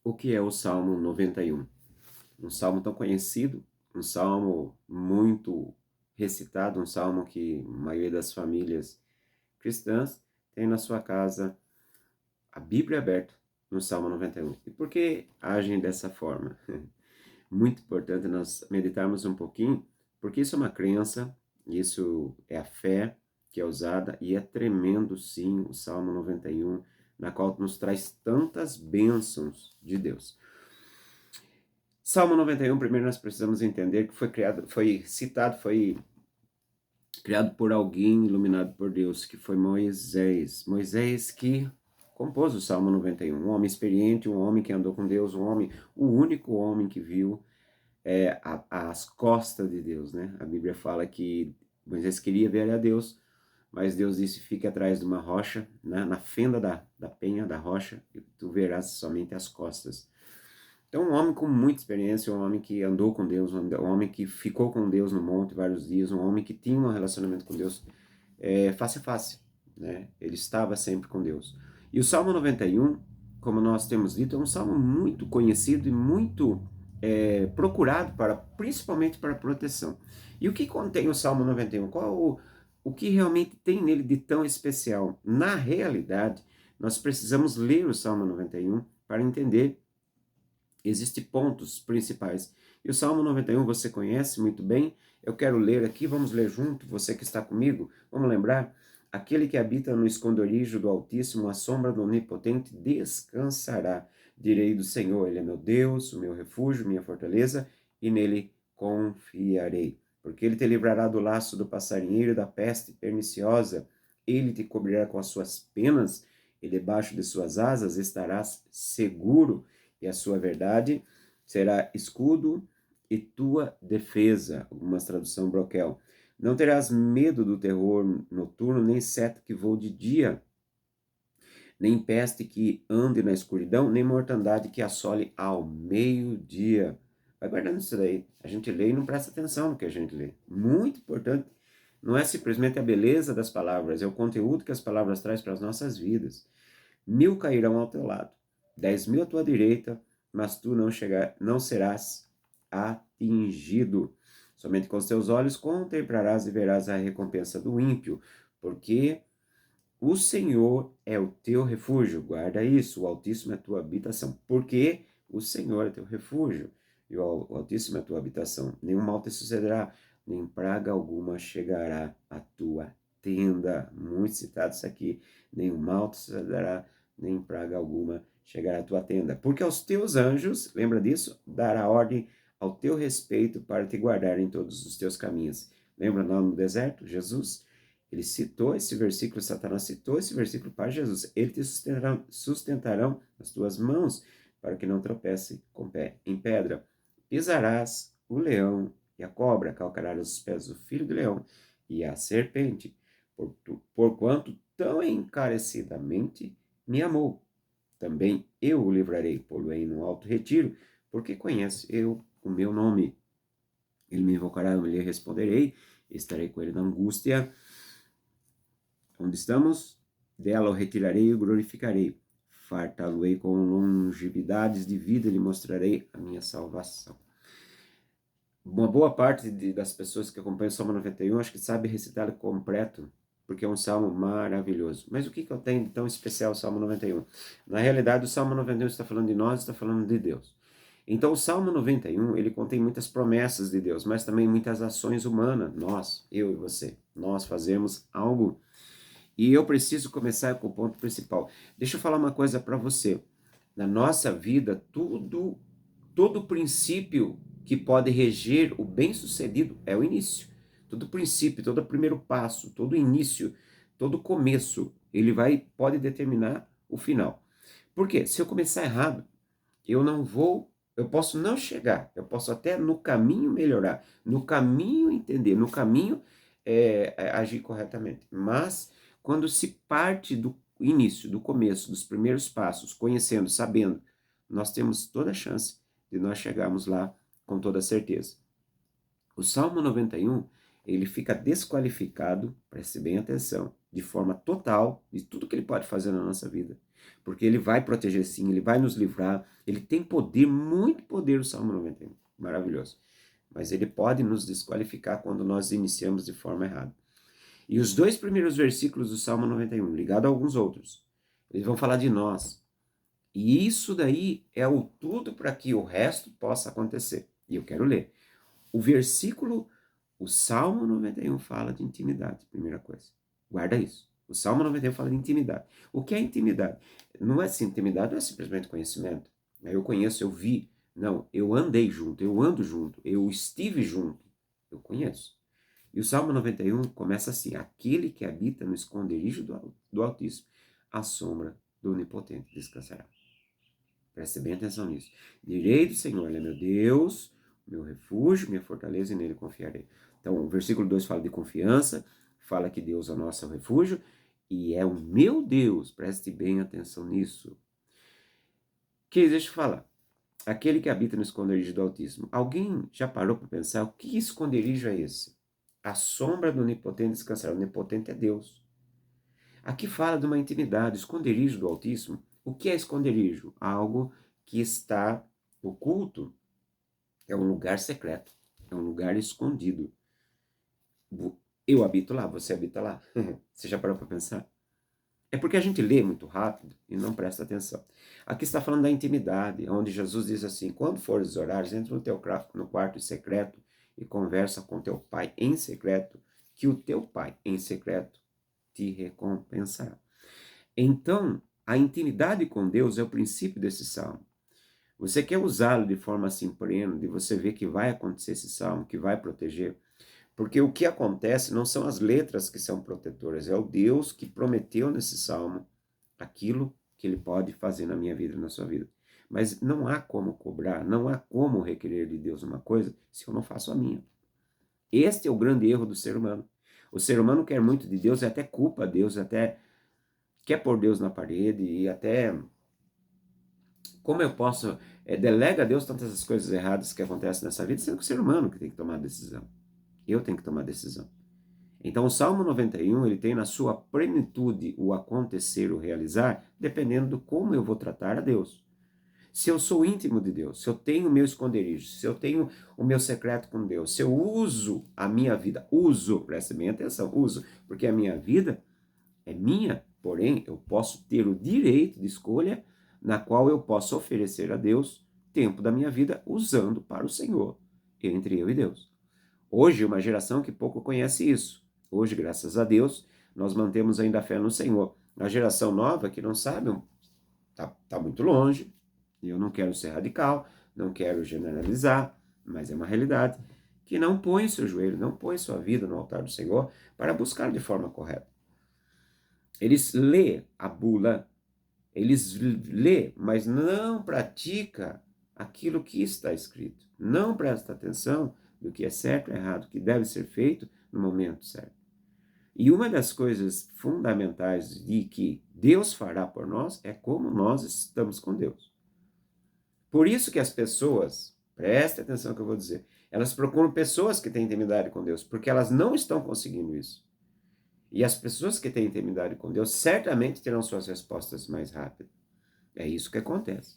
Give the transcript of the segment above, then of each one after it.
O que é o Salmo 91? Um salmo tão conhecido, um salmo muito recitado, um salmo que a maioria das famílias cristãs tem na sua casa a Bíblia aberta no Salmo 91. E por que agem dessa forma? Muito importante nós meditarmos um pouquinho, porque isso é uma crença, isso é a fé que é usada, e é tremendo sim o Salmo 91, na qual nos traz tantas bênçãos de Deus. Salmo 91, primeiro nós precisamos entender que foi criado por alguém iluminado por Deus, que foi Moisés. Moisés que compôs o Salmo 91, um homem experiente, um homem que andou com Deus, o único homem que viu as costas de Deus, né? A Bíblia fala que Moisés queria ver a Deus, mas Deus disse, fique atrás de uma rocha, né? Na fenda da penha da rocha, e tu verás somente as costas. Então, um homem com muita experiência, um homem que andou com Deus, um homem que ficou com Deus no monte vários dias, um homem que tinha um relacionamento com Deus face a face, né? Ele estava sempre com Deus. E o Salmo 91, como nós temos dito, é um salmo muito conhecido e muito procurado, principalmente para proteção. E o que contém o Salmo 91? O que realmente tem nele de tão especial? Na realidade, nós precisamos ler o Salmo 91 para entender. Existem pontos principais. E o Salmo 91 você conhece muito bem. Eu quero ler aqui, vamos ler junto, você que está comigo. Vamos lembrar? Aquele que habita no esconderijo do Altíssimo, à sombra do Onipotente, descansará. Direi do Senhor, Ele é meu Deus, o meu refúgio, minha fortaleza, e nele confiarei. Porque Ele te livrará do laço do passarinheiro e da peste perniciosa. Ele te cobrirá com as suas penas, e debaixo de suas asas estarás seguro, e a sua verdade será escudo e tua defesa. Algumas tradução broquel. Não terás medo do terror noturno, nem seta que voe de dia, nem peste que ande na escuridão, nem mortandade que assole ao meio-dia. Vai guardando isso daí. A gente lê e não presta atenção no que a gente lê. Muito importante. Não é simplesmente a beleza das palavras, é o conteúdo que as palavras trazem para as nossas vidas. 1000 cairão ao teu lado, 10.000 à tua direita, mas tu não serás atingido. Somente com os teus olhos contemplarás e verás a recompensa do ímpio, porque o Senhor é o teu refúgio. Guarda isso, o Altíssimo é a tua habitação. Porque o Senhor é teu refúgio e o Altíssimo é a tua habitação. Nenhum mal te sucederá, nem praga alguma chegará à tua tenda. Muito citado isso aqui. Nenhum mal te sucederá, nem praga alguma chegará à tua tenda. Porque aos teus anjos, lembra disso? Dará ordem ao teu respeito para te guardar em todos os teus caminhos. Lembra lá no deserto? Jesus? Ele citou esse versículo, Satanás citou esse versículo para Jesus. Ele te sustentarão as tuas mãos para que não tropece com pé em pedra. Pisarás o leão e a cobra, calcarás os pés do filho do leão e a serpente, porquanto tão encarecidamente me amou. Também eu o livrarei, pô-lo-ei no alto retiro, porque conhece eu o meu nome. Ele me invocará, eu lhe responderei, estarei com ele na angústia. Onde estamos? Dela o retirarei e o glorificarei. Fartá-lo-ei com longevidades de vida, lhe mostrarei a minha salvação. Uma boa parte das pessoas que acompanham o Salmo 91 acho que sabe recitá-lo completo, porque é um salmo maravilhoso. Mas o que eu tenho de tão especial o Salmo 91? Na realidade, o Salmo 91 está falando de nós, está falando de Deus. Então, o Salmo 91, ele contém muitas promessas de Deus, mas também muitas ações humanas. Nós, eu e você, nós fazemos algo. E eu preciso começar com o ponto principal. Deixa eu falar uma coisa para você. Na nossa vida, todo princípio que pode reger o bem-sucedido é o início. Todo princípio, todo primeiro passo, todo início, todo começo, pode determinar o final. Por quê? Se eu começar errado, eu posso não chegar, eu posso até no caminho melhorar, no caminho entender, no caminho agir corretamente. Mas quando se parte do início, do começo, dos primeiros passos, conhecendo, sabendo, nós temos toda a chance de nós chegarmos lá com toda certeza. O Salmo 91, ele fica desqualificado, preste bem atenção, de forma total de tudo que ele pode fazer na nossa vida. Porque ele vai proteger sim, ele vai nos livrar, ele tem poder, muito poder, o Salmo 91. Maravilhoso. Mas ele pode nos desqualificar quando nós iniciamos de forma errada. E os 2 primeiros versículos do Salmo 91, ligado a alguns outros, eles vão falar de nós. E isso daí é o tudo para que o resto possa acontecer. E eu quero ler. O Salmo 91 fala de intimidade, primeira coisa. Guarda isso. O Salmo 91 fala de intimidade. O que é intimidade? Não é assim, intimidade não é simplesmente conhecimento. Eu conheço, eu vi. Não, eu andei junto, eu ando junto, eu estive junto. Eu conheço. E o Salmo 91 começa assim: aquele que habita no esconderijo do Altíssimo, à sombra do Onipotente descansará. Preste bem atenção nisso. Direi do Senhor, ele é meu Deus, meu refúgio, minha fortaleza, e nele confiarei. Então, o versículo 2 fala de confiança, fala que Deus é o nosso refúgio, e é o meu Deus, preste bem atenção nisso. Deixa eu falar. Aquele que habita no esconderijo do Altíssimo. Alguém já parou para pensar o que esconderijo é esse? A sombra do Onipotente descansará. O Onipotente é Deus. Aqui fala de uma intimidade, esconderijo do Altíssimo. O que é esconderijo? Algo que está oculto. É um lugar secreto. É um lugar escondido. Eu habito lá, você habita lá. Você já parou para pensar? É porque a gente lê muito rápido e não presta atenção. Aqui está falando da intimidade, onde Jesus diz assim: quando fores orar, entra no quarto secreto e conversa com teu pai em secreto, que o teu pai em secreto te recompensará. Então, a intimidade com Deus é o princípio desse salmo. Você quer usá-lo de forma assim plena, de você ver que vai acontecer esse salmo, que vai proteger? Porque o que acontece não são as letras que são protetoras, é o Deus que prometeu nesse salmo aquilo que ele pode fazer na minha vida e na sua vida. Mas não há como cobrar, não há como requerer de Deus uma coisa se eu não faço a minha. Este é o grande erro do ser humano. O ser humano quer muito de Deus e até culpa Deus, até quer pôr Deus na parede e até... Como eu posso... delega a Deus tantas as coisas erradas que acontecem nessa vida, sendo que o ser humano que tem que tomar a decisão. Eu tenho que tomar a decisão. Então, o Salmo 91, ele tem na sua plenitude o acontecer, o realizar, dependendo de como eu vou tratar a Deus. Se eu sou íntimo de Deus, se eu tenho o meu esconderijo, se eu tenho o meu secreto com Deus, se eu uso a minha vida, preste bem atenção, porque a minha vida é minha, porém, eu posso ter o direito de escolha na qual eu posso oferecer a Deus tempo da minha vida usando para o Senhor, entre eu e Deus. Hoje, uma geração que pouco conhece isso. Hoje, graças a Deus, nós mantemos ainda a fé no Senhor. A geração nova que não sabe, tá muito longe, e eu não quero ser radical, não quero generalizar, mas é uma realidade, que não põe seu joelho, não põe sua vida no altar do Senhor para buscar de forma correta. Eles lê a bula, eles lê, mas não pratica aquilo que está escrito. Não presta atenção do que é certo e errado, que deve ser feito no momento certo. E uma das coisas fundamentais de que Deus fará por nós é como nós estamos com Deus. Por isso que as pessoas, preste atenção no que eu vou dizer, elas procuram pessoas que têm intimidade com Deus, porque elas não estão conseguindo isso. E as pessoas que têm intimidade com Deus certamente terão suas respostas mais rápidas. É isso que acontece.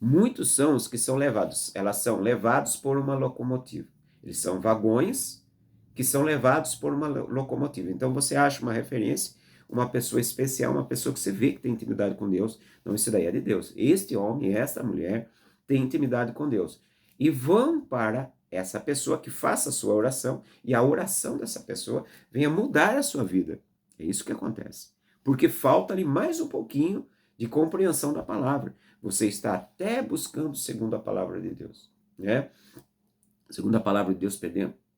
Muitos são os que são levados, elas são levados por uma locomotiva. Eles são vagões que são levados por uma locomotiva. Então você acha uma referência, uma pessoa especial, uma pessoa que você vê que tem intimidade com Deus. Não, isso daí é de Deus. Este homem, esta mulher tem intimidade com Deus. E vão para essa pessoa que faça a sua oração e a oração dessa pessoa venha mudar a sua vida. É isso que acontece. Porque falta-lhe mais um pouquinho de compreensão da palavra. Você está até buscando segundo a palavra de Deus, né? Segundo a palavra de Deus,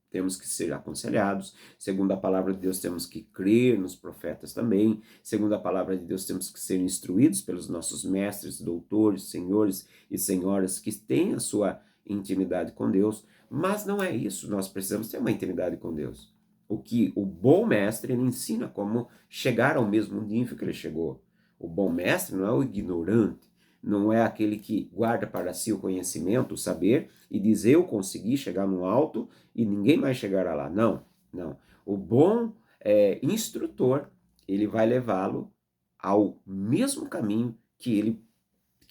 temos que ser aconselhados. Segundo a palavra de Deus, temos que crer nos profetas também. Segundo a palavra de Deus, temos que ser instruídos pelos nossos mestres, doutores, senhores e senhoras que têm a sua intimidade com Deus. Mas não é isso, nós precisamos ter uma intimidade com Deus. O bom mestre, ele ensina como chegar ao mesmo nível que ele chegou. O bom mestre não é o ignorante, não é aquele que guarda para si o conhecimento, o saber, e diz eu consegui chegar no alto e ninguém mais chegará lá. Não, não. O bom instrutor, ele vai levá-lo ao mesmo caminho que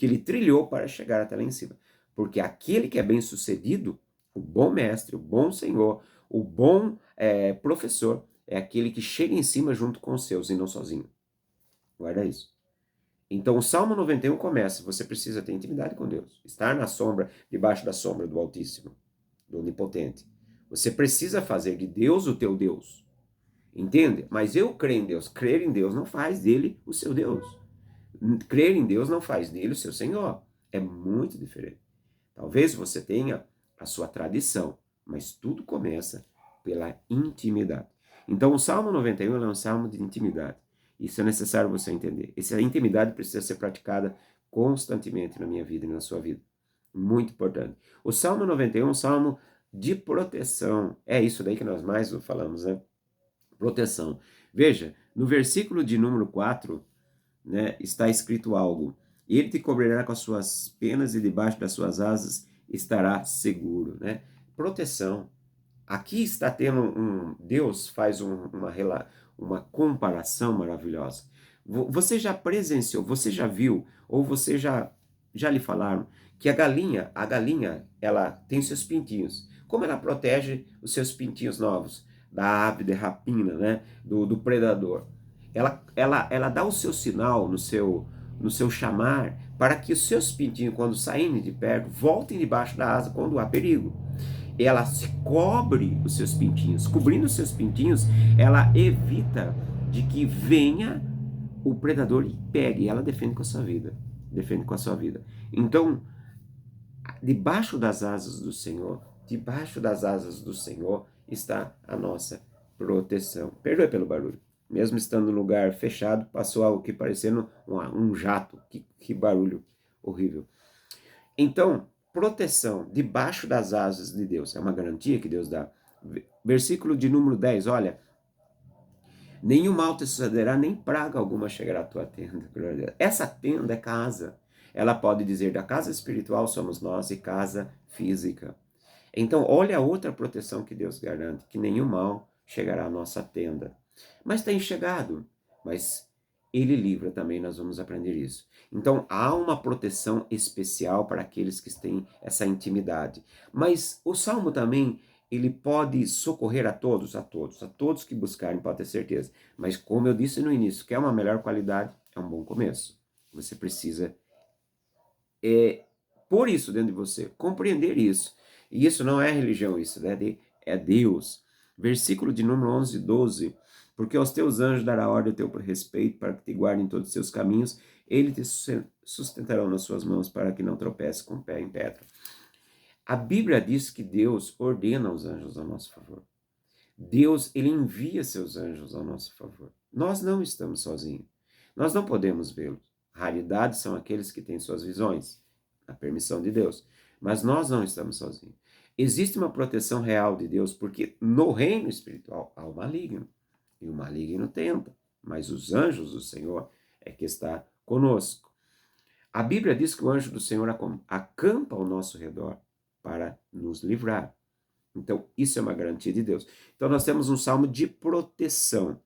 ele trilhou para chegar até lá em cima. Porque aquele que é bem-sucedido, o bom mestre, o bom senhor, o bom professor, é aquele que chega em cima junto com os seus e não sozinho. Guarda isso. Então o Salmo 91 começa, você precisa ter intimidade com Deus, estar na sombra, debaixo da sombra do Altíssimo, do Onipotente. Você precisa fazer de Deus o teu Deus. Entende? Mas eu creio em Deus. Crer em Deus não faz dele o seu Deus. Crer em Deus não faz dele o seu Senhor. É muito diferente. Talvez você tenha a sua tradição, mas tudo começa pela intimidade. Então o Salmo 91 é um salmo de intimidade. Isso é necessário você entender. Essa intimidade precisa ser praticada constantemente na minha vida e na sua vida. Muito importante. O Salmo 91 é um salmo de proteção. É isso daí que nós mais falamos, né? Proteção. Veja, no versículo de número 4, né, está escrito algo. Ele te cobrirá com as suas penas e debaixo das suas asas estará seguro, né? Proteção. Aqui está tendo Deus faz uma comparação maravilhosa. Você já presenciou, você já viu, ou você já lhe falaram que a galinha, ela tem seus pintinhos. Como ela protege os seus pintinhos novos da ave de rapina, né? Do predador? Ela dá o seu sinal no seu chamar para que os seus pintinhos, quando saírem de perto, voltem debaixo da asa quando há perigo. Ela se cobre os seus pintinhos. Cobrindo os seus pintinhos, ela evita de que venha o predador e pegue. E ela defende com a sua vida. Defende com a sua vida. Então, debaixo das asas do Senhor está a nossa proteção. Perdoe pelo barulho. Mesmo estando no lugar fechado, passou algo que parecendo um jato. Que barulho horrível. Então, proteção debaixo das asas de Deus é uma garantia que Deus dá. Versículo de número 10, olha. Nenhum mal te sucederá, nem praga alguma chegará à tua tenda. Essa tenda é casa. Ela pode dizer da casa espiritual somos nós e casa física. Então, olha a outra proteção que Deus garante, que nenhum mal chegará à nossa tenda. Mas tem chegado, mas Ele livra também, nós vamos aprender isso. Então, há uma proteção especial para aqueles que têm essa intimidade. Mas o Salmo também, ele pode socorrer a todos que buscarem, pode ter certeza. Mas como eu disse no início, quer uma melhor qualidade, é um bom começo. Você precisa pôr isso dentro de você, compreender isso. E isso não é religião, isso é Deus. Versículo de número 11 e 12. Porque aos teus anjos dará ordem a teu respeito, para que te guardem em todos os seus caminhos. Eles te sustentarão nas suas mãos, para que não tropece com o pé em pedra. A Bíblia diz que Deus ordena os anjos ao nosso favor. Deus, ele envia seus anjos ao nosso favor. Nós não estamos sozinhos. Nós não podemos vê-los. Raridades são aqueles que têm suas visões, a permissão de Deus. Mas nós não estamos sozinhos. Existe uma proteção real de Deus, porque no reino espiritual há o maligno. E o maligno tenta. Mas os anjos do Senhor é que está conosco. A Bíblia diz que o anjo do Senhor acampa ao nosso redor para nos livrar. Então, isso é uma garantia de Deus. Então, nós temos um salmo de proteção.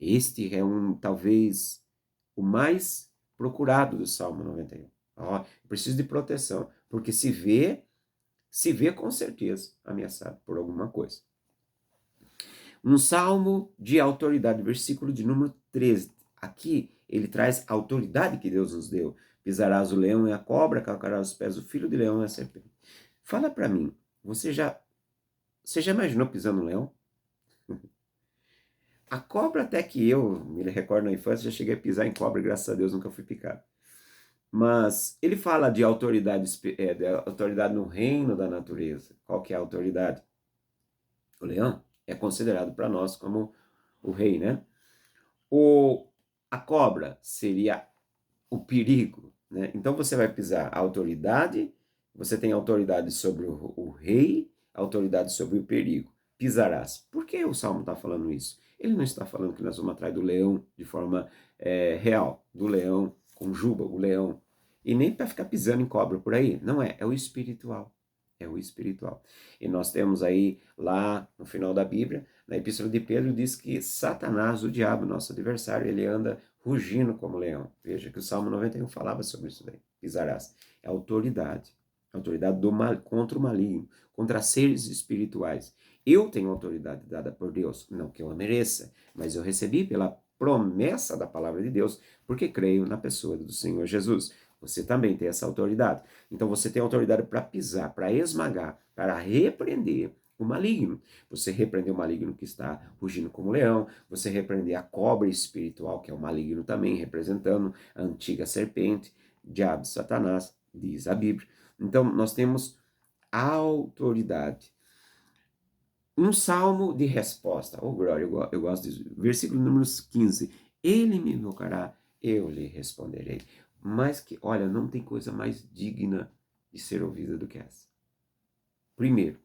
Este é talvez, o mais procurado do Salmo 91. Preciso de proteção, porque se vê com certeza ameaçado por alguma coisa. Um salmo de autoridade, versículo de número 13. Aqui, ele traz a autoridade que Deus nos deu. Pisarás o leão e a cobra, calcarás os pés do filho de leão e a serpente. Fala para mim, você já imaginou pisando um leão? A cobra, até que eu me recordo na infância, já cheguei a pisar em cobra, graças a Deus nunca fui picado. Mas ele fala de autoridade no reino da natureza. Qual que é a autoridade? O leão é considerado para nós como o rei, né? A cobra seria o perigo, né? Então você vai pisar a autoridade, você tem autoridade sobre o rei, autoridade sobre o perigo. Pisarás. Por que o Salmo está falando isso? Ele não está falando que nós vamos atrás do leão de forma real, do leão com juba, o leão. E nem para ficar pisando em cobra por aí. Não é o espiritual. é o espiritual. E nós temos aí, lá no final da Bíblia, na Epístola de Pedro, diz que Satanás, o diabo, nosso adversário, ele anda rugindo como leão. Veja que o Salmo 91 falava sobre isso daí. Pisarás. É autoridade. Autoridade do mal, contra o maligno, contra seres espirituais. Eu tenho autoridade dada por Deus, não que eu a mereça, mas eu recebi pela promessa da palavra de Deus, porque creio na pessoa do Senhor Jesus. Você também tem essa autoridade. Então você tem autoridade para pisar, para esmagar, para repreender o maligno. Você repreender o maligno que está rugindo como leão, você repreender a cobra espiritual, que é o maligno também, representando a antiga serpente, diabo, Satanás, diz a Bíblia. Então nós temos autoridade. Um salmo de resposta. Oh, glória, eu gosto disso. Versículo número 15. Ele me invocará, eu lhe responderei. Mas que, olha, não tem coisa mais digna de ser ouvida do que essa. Primeiro,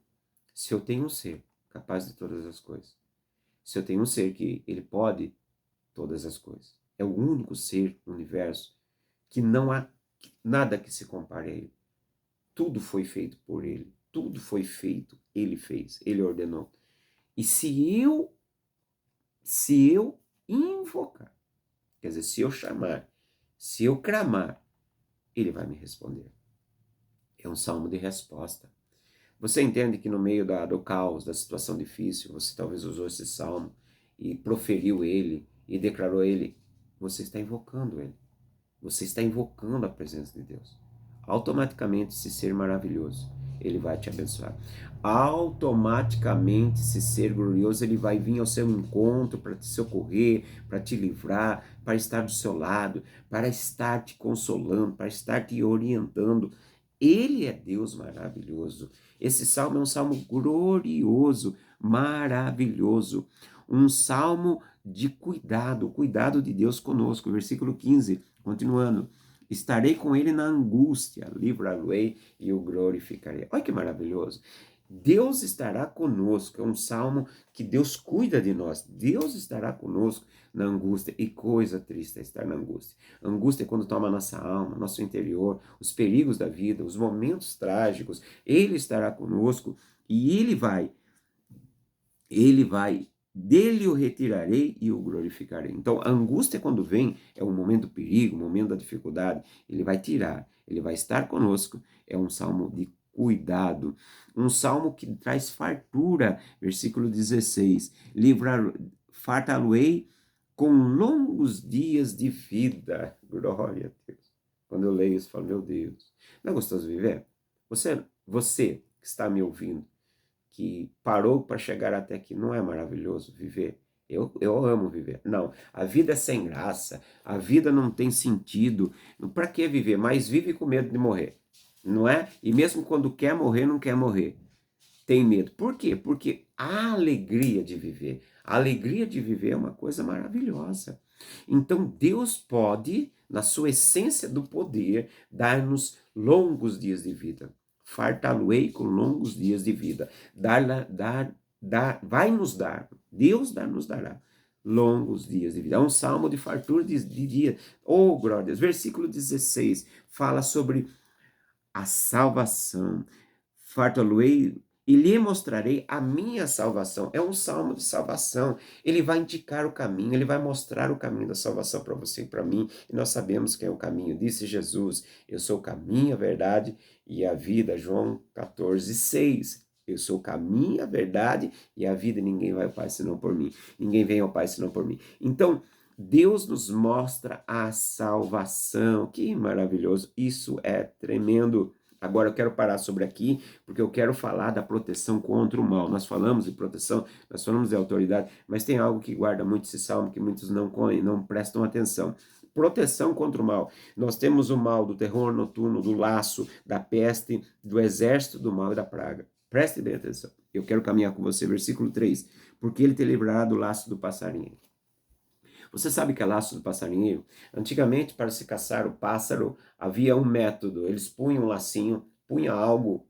se eu tenho um ser capaz de todas as coisas, se eu tenho um ser que ele pode todas as coisas, é o único ser no universo que não há nada que se compare a ele. Tudo foi feito por ele, tudo foi feito, ele fez, ele ordenou. E se eu invocar, quer dizer, se eu chamar, se eu clamar, ele vai me responder. É um salmo de resposta. Você entende que no meio do caos, da situação difícil, você talvez usou esse salmo e proferiu ele e declarou ele, você está invocando ele. Você está invocando a presença de Deus. Automaticamente, esse ser maravilhoso, ele vai te abençoar. Automaticamente, esse ser glorioso, ele vai vir ao seu encontro para te socorrer, para te livrar, para estar do seu lado, para estar te consolando, para estar te orientando. Ele é Deus maravilhoso. Esse salmo é um salmo glorioso, maravilhoso. Um salmo de cuidado, o cuidado de Deus conosco. Versículo 15, continuando. Estarei com ele na angústia, livrar-lo-ei e o glorificarei. Olha que maravilhoso. Deus estará conosco. É um salmo que Deus cuida de nós. Deus estará conosco na angústia. E coisa triste é estar na angústia. Angústia é quando toma nossa alma, nosso interior, os perigos da vida, os momentos trágicos. Ele estará conosco e dele o retirarei e o glorificarei. Então, a angústia, quando vem, é o momento do perigo, o momento da dificuldade. Ele vai tirar, ele vai estar conosco. É um salmo de cuidado. Um salmo que traz fartura. Versículo 16. Fartar-lo-ei com longos dias de vida. Glória a Deus. Quando eu leio isso, eu falo, meu Deus. Não é gostoso viver? Você que está me ouvindo, que parou para chegar até aqui, não é maravilhoso viver? Eu amo viver. Não, a vida é sem graça, a vida não tem sentido. Para que viver? Mas vive com medo de morrer, não é? E mesmo quando quer morrer, não quer morrer. Tem medo. Por quê? Porque a alegria de viver é uma coisa maravilhosa. Então Deus pode, na sua essência do poder, dar-nos longos dias de vida. Fartá-lo-ei com longos dias de vida. Vai nos dar, Deus nos dará longos dias de vida. É um salmo de fartura de dia. Oh, glória a Deus. Versículo 16 fala sobre a salvação. Fartá-lo-ei e lhe mostrarei a minha salvação. É um salmo de salvação. Ele vai indicar o caminho, ele vai mostrar o caminho da salvação para você e para mim. E nós sabemos que é o caminho. Disse Jesus, eu sou o caminho, a verdade e a vida. João 14:6. Eu sou o caminho, a verdade e a vida. Ninguém vai ao Pai senão por mim. Ninguém vem ao Pai senão por mim. Então, Deus nos mostra a salvação. Que maravilhoso. Isso é tremendo. Agora eu quero parar sobre aqui, porque eu quero falar da proteção contra o mal. Nós falamos de proteção, nós falamos de autoridade, mas tem algo que guarda muito esse salmo que muitos não prestam atenção. Proteção contra o mal. Nós temos o mal do terror noturno, do laço, da peste, do exército do mal e da praga. Preste bem atenção. Eu quero caminhar com você, versículo 3. Porque ele te livrará do laço do passarinho. Você sabe que é laço do passarinheiro? Antigamente, para se caçar o pássaro, havia um método. Eles punham um lacinho, punham algo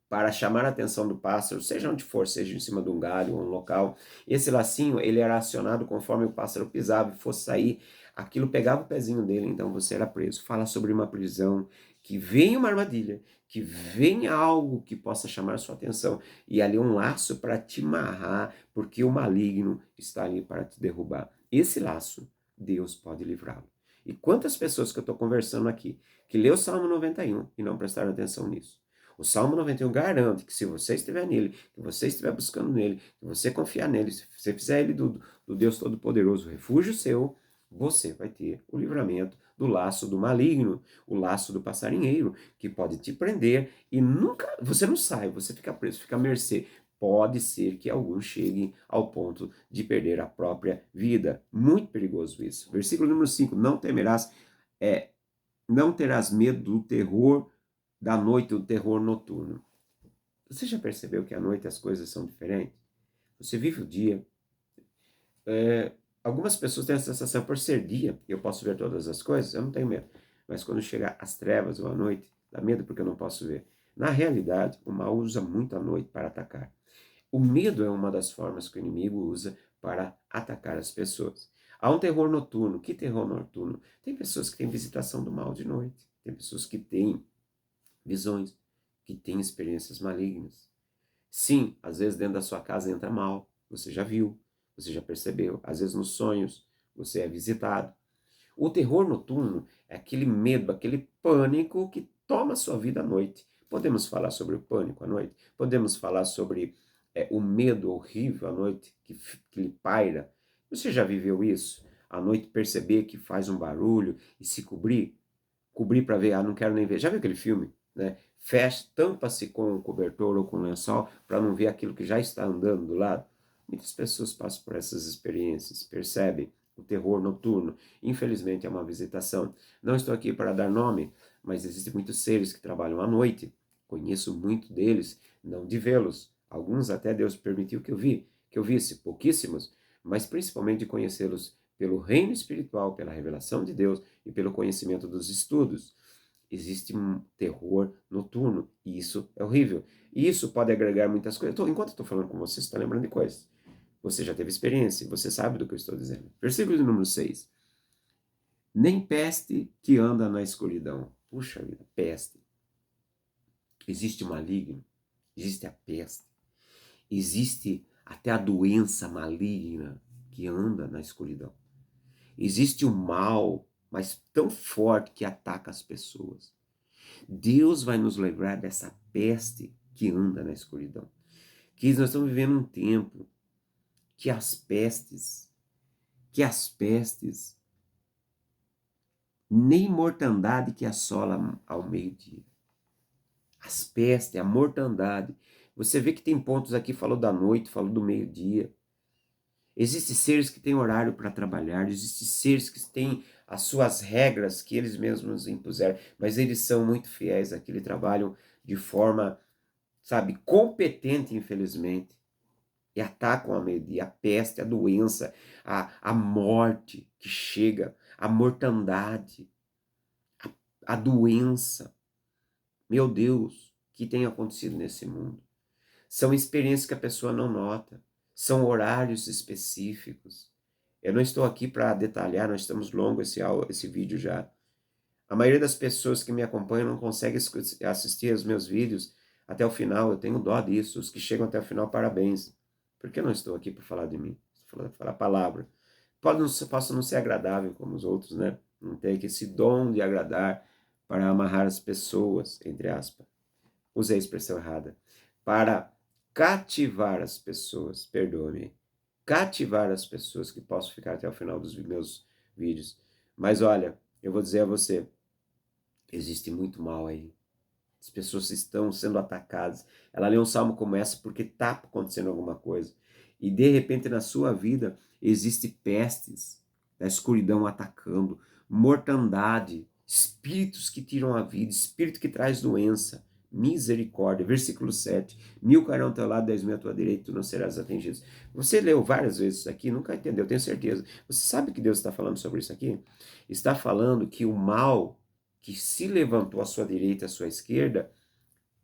para chamar a atenção do pássaro, seja onde for, seja em cima de um galho ou um local. Esse lacinho, ele era acionado conforme o pássaro pisava e fosse sair. aquilo pegava o pezinho dele, então você era preso. Fala sobre uma prisão, que vem uma armadilha, que vem algo que possa chamar a sua atenção, e ali um laço para te amarrar, porque o maligno está ali para te derrubar. Esse laço, Deus pode livrá-lo. E quantas pessoas que eu estou conversando aqui, que leu o Salmo 91 e não prestaram atenção nisso? O Salmo 91 garante que se você estiver nele, que você estiver buscando nele, que você confiar nele, se você fizer ele do Deus Todo-Poderoso, refúgio seu, você vai ter o livramento do laço do maligno, o laço do passarinheiro, que pode te prender e nunca, você não sai, você fica preso, fica à mercê. Pode ser que alguns cheguem ao ponto de perder a própria vida. Muito perigoso isso. Versículo número 5, não temerás, não terás medo do terror da noite, do terror noturno. Você já percebeu que à noite as coisas são diferentes? Você vive o dia. Algumas pessoas têm a sensação, por ser dia, eu posso ver todas as coisas, eu não tenho medo. Mas quando chegar às trevas ou à noite, dá medo porque eu não posso ver. Na realidade, o mal usa muito a noite para atacar. O medo é uma das formas que o inimigo usa para atacar as pessoas. Há um terror noturno. Que terror noturno? Tem pessoas que têm visitação do mal de noite. Tem pessoas que têm visões, que têm experiências malignas. Sim, às vezes dentro da sua casa entra mal. Você já viu, você já percebeu. Às vezes nos sonhos você é visitado. O terror noturno é aquele medo, aquele pânico que toma a sua vida à noite. Podemos falar sobre o pânico à noite? Podemos falar sobre o medo horrível à noite que lhe paira? Você já viveu isso? À noite perceber que faz um barulho e se cobrir? Cobrir para ver, não quero nem ver. Já viu aquele filme? Né? Fecha, tampa-se com um cobertor ou com um lençol para não ver aquilo que já está andando do lado. Muitas pessoas passam por essas experiências, percebem o terror noturno. Infelizmente é uma visitação. Não estou aqui para dar nome, mas existem muitos seres que trabalham à noite. Conheço muito deles, não de vê-los. Alguns até Deus permitiu que eu visse, pouquíssimos, mas principalmente de conhecê-los pelo reino espiritual, pela revelação de Deus e pelo conhecimento dos estudos. Existe um terror noturno e isso é horrível. E isso pode agregar muitas coisas. Enquanto eu estou falando com você, você está lembrando de coisas. Você já teve experiência, você sabe do que eu estou dizendo. Versículo número 6. Nem peste que anda na escuridão. Puxa vida, peste. Existe o maligno, existe a peste, existe até a doença maligna que anda na escuridão. Existe o mal, mas tão forte que ataca as pessoas. Deus vai nos livrar dessa peste que anda na escuridão. Que nós estamos vivendo um tempo que as pestes, nem mortandade que assola ao meio-dia. As pestes, a mortandade. Você vê que tem pontos aqui, falou da noite, falou do meio-dia. Existem seres que têm horário para trabalhar, existem seres que têm as suas regras que eles mesmos impuseram, mas eles são muito fiéis àquele trabalham de forma, sabe, competente, infelizmente. E atacam a meio-dia, a peste, a doença, a morte que chega, a mortandade, a doença. Meu Deus, o que tem acontecido nesse mundo? São experiências que a pessoa não nota, são horários específicos. Eu não estou aqui para detalhar, nós estamos longo esse vídeo já. A maioria das pessoas que me acompanham não consegue assistir aos meus vídeos até o final, eu tenho dó disso. Os que chegam até o final, parabéns. Porque eu não estou aqui para falar de mim, estou para falar a palavra. Posso não ser agradável como os outros, né? Não ter esse dom de agradar para amarrar as pessoas, entre aspas. Usei a expressão errada. Para cativar as pessoas, perdoe-me. Cativar as pessoas, que posso ficar até o final dos meus vídeos. Mas olha, eu vou dizer a você, existe muito mal aí. As pessoas estão sendo atacadas. Ela lê um salmo como essa porque está acontecendo alguma coisa. E de repente na sua vida existe pestes, a escuridão atacando, mortandade, espíritos que tiram a vida, espírito que traz doença. Misericórdia. Versículo 7. 1000 cairão ao teu lado, 10.000 à tua direita, tu não serás atingido. Você leu várias vezes isso aqui, nunca entendeu, tenho certeza. Você sabe que Deus está falando sobre isso aqui? Está falando que o mal que se levantou à sua direita e à sua esquerda,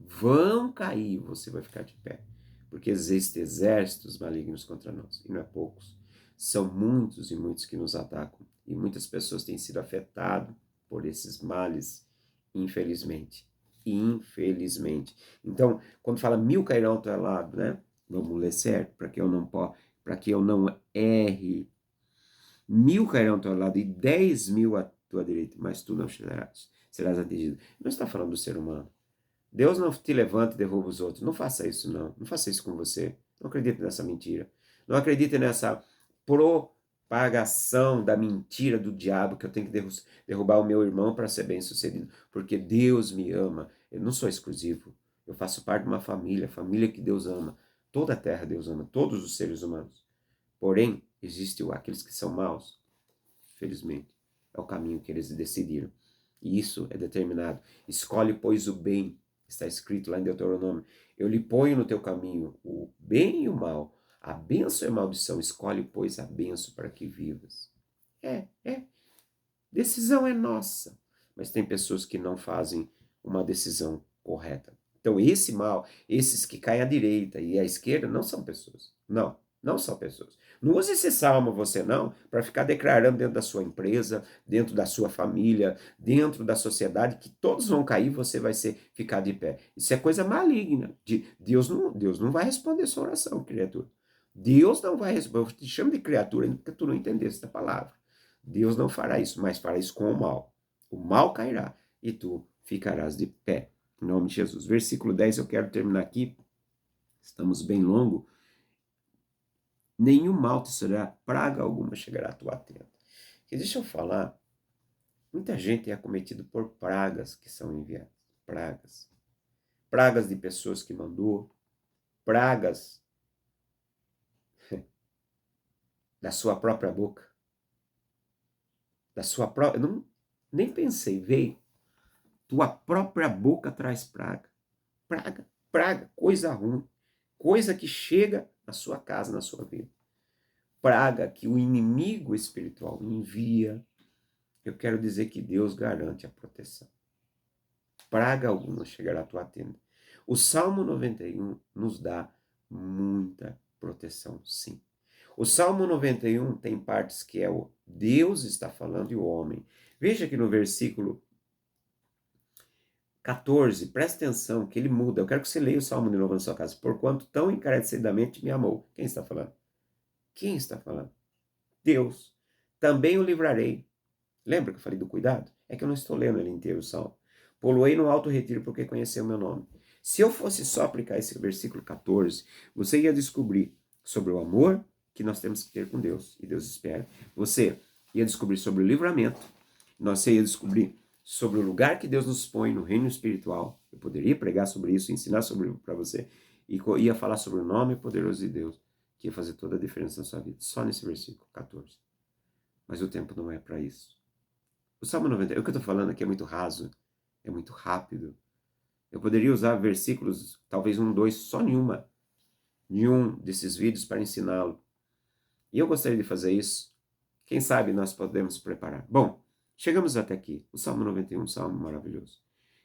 vão cair, você vai ficar de pé. Porque existem exércitos malignos contra nós, e não é poucos. São muitos e muitos que nos atacam. E muitas pessoas têm sido afetadas por esses males, infelizmente. Infelizmente. Então, quando fala 1000 cairão ao teu lado, né? Vamos ler certo, para que eu não erre. 1000 cairão ao teu lado e 10.000 à tua direita, mas tu não serás atingido. Não está falando do ser humano. Deus não te levanta e derruba os outros. Não faça isso, não. Não faça isso com você. Não acredite nessa mentira. Não acredite nessa propagação da mentira do diabo que eu tenho que derrubar o meu irmão para ser bem-sucedido. Porque Deus me ama. Eu não sou exclusivo. Eu faço parte de uma família, família que Deus ama. Toda a terra Deus ama, todos os seres humanos. Porém, existem aqueles que são maus. Felizmente, é o caminho que eles decidiram. E isso é determinado. Escolhe, pois, o bem. Está escrito lá em Deuteronômio. Eu lhe ponho no teu caminho o bem e o mal, a bênção e a maldição. Escolhe, pois, a bênção para que vivas. Decisão é nossa. Mas tem pessoas que não fazem uma decisão correta. Então, esse mal, esses que caem à direita e à esquerda, não são pessoas. Não, não são pessoas. Não use esse salmo, você não, para ficar declarando dentro da sua empresa, dentro da sua família, dentro da sociedade, que todos vão cair e você vai ficar de pé. Isso é coisa maligna. Deus não vai responder sua oração, criatura. Deus não vai responder. Eu te chamo de criatura porque tu não entendeste essa palavra. Deus não fará isso, mas fará isso com o mal. O mal cairá e tu ficarás de pé. Em nome de Jesus. Versículo 10, eu quero terminar aqui. Estamos bem longo. Nenhum mal te será, praga alguma chegará à tua tenda. E deixa eu falar, muita gente é acometido por pragas que são enviadas. Pragas. Pragas de pessoas que mandou. Pragas da sua própria boca. Da sua própria... Nem pensei, veio. Tua própria boca traz praga. Praga, coisa ruim. Coisa que chega na sua casa, na sua vida. Praga que o inimigo espiritual envia. Eu quero dizer que Deus garante a proteção. Praga alguma chegará à tua tenda. O Salmo 91 nos dá muita proteção, sim. O Salmo 91 tem partes que é o Deus está falando e o homem. Veja que no versículo 14, presta atenção que ele muda. Eu quero que você leia o Salmo de novo na sua casa. Porquanto tão encarecidamente me amou. Quem está falando? Quem está falando? Deus. Também o livrarei. Lembra que eu falei do cuidado? É que eu não estou lendo ele inteiro, o Salmo. Poloei no alto retiro porque conheceu o meu nome. Se eu fosse só aplicar esse versículo 14, você ia descobrir sobre o amor que nós temos que ter com Deus, e Deus espera. Você ia descobrir sobre o livramento, você ia descobrir sobre o lugar que Deus nos põe no reino espiritual. Eu poderia pregar sobre isso, ensinar sobre para você, e ia falar sobre o nome poderoso de Deus, que ia fazer toda a diferença na sua vida, só nesse versículo 14. Mas o tempo não é para isso. O Salmo 90, o que eu estou falando aqui é muito raso, é muito rápido. Eu poderia usar versículos, talvez 1, 2, só em um desses vídeos para ensiná-lo. E eu gostaria de fazer isso. Quem sabe nós podemos preparar. Bom, chegamos até aqui. O Salmo 91, um salmo maravilhoso.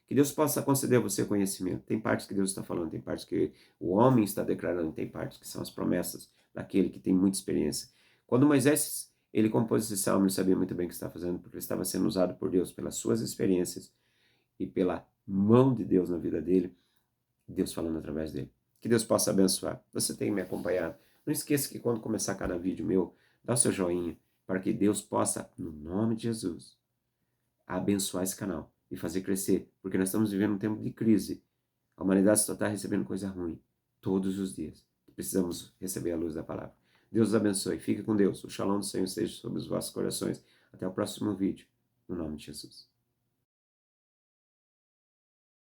Que Deus possa conceder a você conhecimento. Tem partes que Deus está falando, tem partes que o homem está declarando, tem partes que são as promessas daquele que tem muita experiência. Quando Moisés ele compôs esse salmo, ele sabia muito bem o que estava fazendo, porque ele estava sendo usado por Deus pelas suas experiências e pela mão de Deus na vida dele, Deus falando através dele. Que Deus possa abençoar. Você tem me acompanhado. Não esqueça que quando começar cada vídeo meu, dá o seu joinha, para que Deus possa, no nome de Jesus, abençoar esse canal e fazer crescer, porque nós estamos vivendo um tempo de crise. A humanidade só está recebendo coisa ruim todos os dias. Precisamos receber a luz da palavra. Deus os abençoe. Fique com Deus. O shalom do Senhor esteja sobre os vossos corações. Até o próximo vídeo. No nome de Jesus.